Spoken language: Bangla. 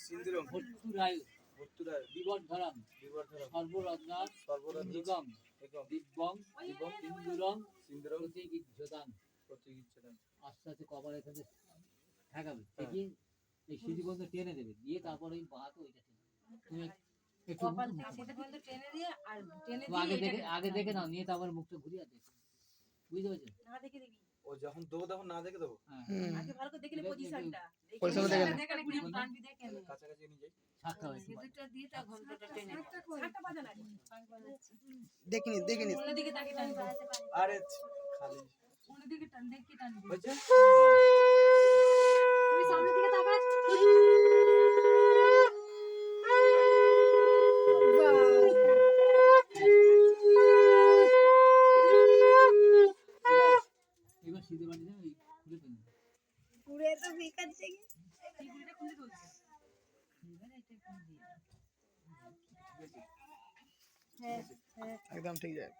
সিন্দুরম ভর্তুরায়ু ভর্তুরায় বিবর্ধরম বিবর্ধনম সর্বরত্না সর্বরত্ন নিগম একম দিব্যং দিবম সিন্দুরম সিন্দুরম প্রতিগিজ্জদান। প্রতিগিচ্ছদান। আস্তে আস্তে কপাল এখানে ঠেকাবে, দেখি এই সিঁড়ি পর্যন্ত টেনে দেবে, দিয়ে তারপরে ওই বাঁ হাতে ওইটা টেনে তুমি একটু কপাল থেকে সেটা পর্যন্ত টেনে দিয়ে আর টেনে তো দিয়ে আগে দেখে নাও, নিয়ে তারপরে মুখটা ঘুরিয়ে দেখো, বুঝতে পেরেছো? না দেখে দিবি ও যখন দেবো তখন না দেখে দেবো। হ্যাঁ আগে ভালো করে দেখলে পজিশনটা পজিশনটা দেখে দেখে না ঘুরিয়ে টানবি দেখে নে কাছাকাছি নিয়ে যাই। ছাক্কা হয়েছে সেটা দিয়ে তা ঘন্টাটা টেনে ছাটা বাজা লাগে দেখিনি অন্যদিকে তাকে টানবি আরে খালি অন্যদিকে টান দেখি টানবি হয়েছে। তুই সামনের দিকে তাকা এবার সিধে বাড়ি যাও, ওই খুলে ফেলবে। পুরে তো বিকাচ্ছে কি এই গুলিটা খুলে তুলছে এবারে এটা খুলে দিয়ে হ্যাঁ হ্যাঁ একদম ঠিক যায়।